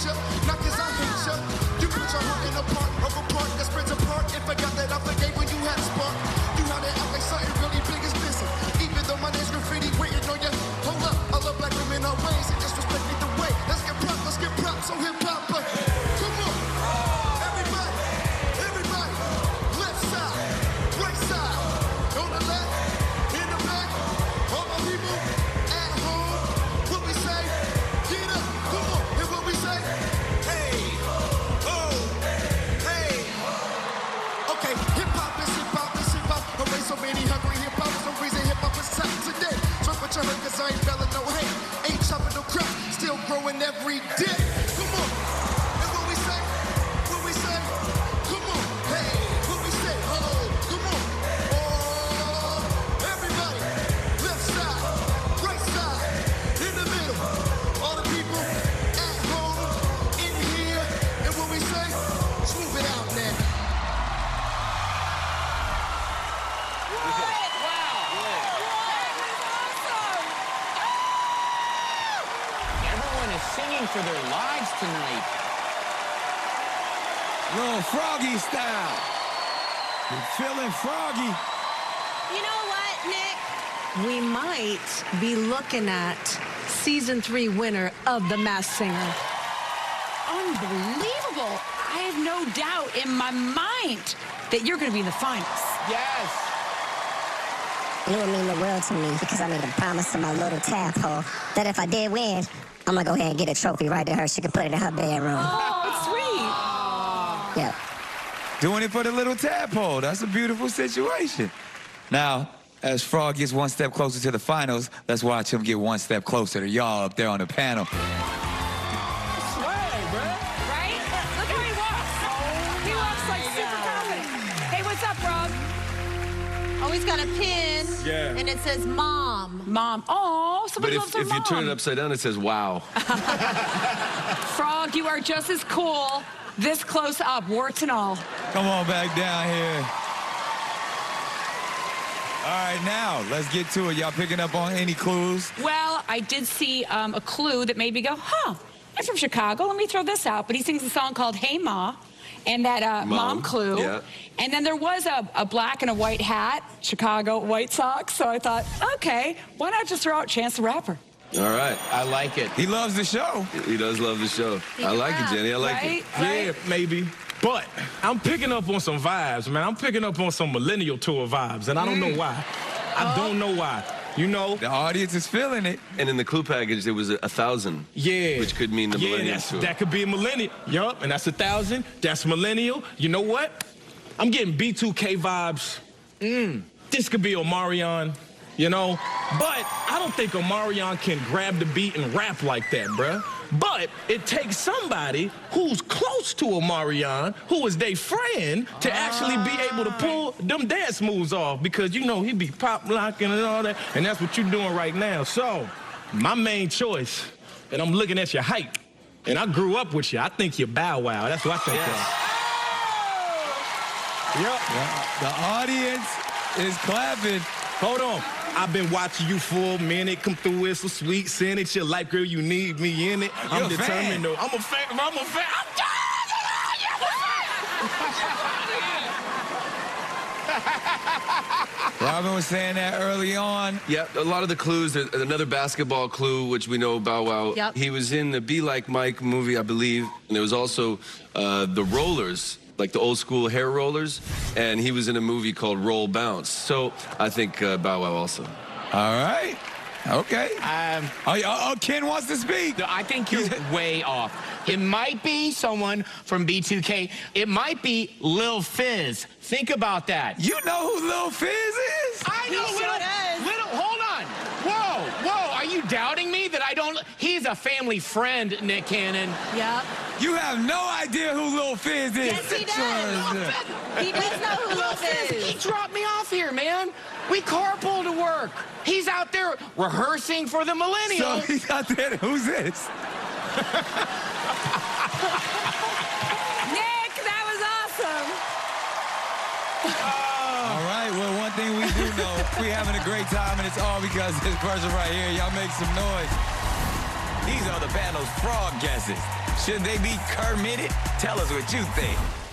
ya, not 'cause I hate ya. You put your heart in a part of a part that spreads apart. And forgot that I forgave when you had a spark. You had to act like something really big is missing. Even though my name's graffiti written on ya. Hold up, I love black women always, and just respect me the way. Let's get props on hip hop. But come on, everybody, everybody, left side, right side, on the left, in the back, all my people at home. What we say? Get up, come on, and what we say? Hey, oh, hey. Okay, hip hop is hip hop is hip hop. Hooray, so many hungry hip hop. No reason hip hop is top today. Trust what you heard, 'cause I ain't belling no hate. Ain't chopping no crap, still growing every day. Come on, and what we say? What we say? Come on, hey, what we say? Oh, come on, oh, everybody, left side, right side, in the middle, all the people at home, in here, and what we say? Smooth it out now. Everyone is singing for their lives tonight. Little Froggy style. You're feeling froggy. You know what, Nick? We might be looking at season 3 winner of The Masked Singer. Unbelievable. I have no doubt in my mind that you're going to be in the finals. Yes. It would mean the world to me because I made a promise to my little tadpole that if I did win, I'm gonna go ahead and get a trophy right to her. She can put it in her bedroom. Oh, sweet. Yeah. Doing it for the little tadpole. That's a beautiful situation. Now, as Frog gets one step closer to the finals, let's watch him get one step closer to y'all up there on the panel. Swag, bro. Right? Look how he walks. He walks like super confident. Hey, what's up, Rob? Oh, he's got a pin, and it says Mom. Mom. Oh, But somebody loves their if mom. you turn it upside down, it says, wow. Frog, you are just as cool this close up, warts and all. Come on back down here. All right, now, let's get to it. Y'all picking up on any clues? Well, I did see a clue that made me go, huh, I'm from Chicago. Let me throw this out. But he sings a song called Hey Ma, and that mom clue. Yeah. And then there was a black and a white hat, Chicago White Sox. So I thought, okay, why not just throw out Chance the Rapper? All right. I like it. He loves the show. He does love the show. I like it, Jenny. I like Right? it. Yeah, maybe. But I'm picking up on some vibes, man. I'm picking up on some millennial tour vibes, and I don't know why. I don't know why. You know? The audience is feeling it. And in the clue package, there was 1,000. Yeah. Which could mean the millennial tour. That could be a millennial. Yup, and that's 1,000. That's millennial. You know what? I'm getting B2K vibes. This could be Omarion, you know? But I don't think Omarion can grab the beat and rap like that, bruh. But it takes somebody who's close to Omarion, who is their friend, to actually be able to pull them dance moves off because, you know, he be pop locking and all that, and that's what you're doing right now. So, my main choice, and I'm looking at your height, and I grew up with you. I think you're Bow Wow. That's what I think. Yep. The audience is clapping. Hold on. I've been watching you for a minute. Come through with some sweet sin. It's your life, girl. You need me in it. I'm determined, though. I'm a fan. I'm a fan. Robin was saying that early on. Yeah, a lot of the clues. There's another basketball clue, which we know Bow Wow. Yep. He was in the Be Like Mike movie, I believe. And there was also the Rollers, like the old school hair rollers. And he was in a movie called Roll Bounce. So I think Bow Wow also. All right. Okay. Ken wants to speak. I think you're way off. It might be someone from B2K. It might be Lil Fizz. Think about that. You know who Lil Fizz is? I know Little, hold on. Whoa, are you doubting me that I don't? He's a family friend, Nick Cannon. Yep. You have no idea who Lil Fizz is. Yes, he does. He does know who Lil Fizz is. He dropped me off here, man. We carpool to work. He's out there rehearsing for the millennial. So he's out there. Who's this? Nick, that was awesome. All right. Well, one thing we do know, we having a great time, and it's all because of this person right here. Y'all make some noise. These are the panel's frog guesses. Should they be Kermitted? Tell us what you think.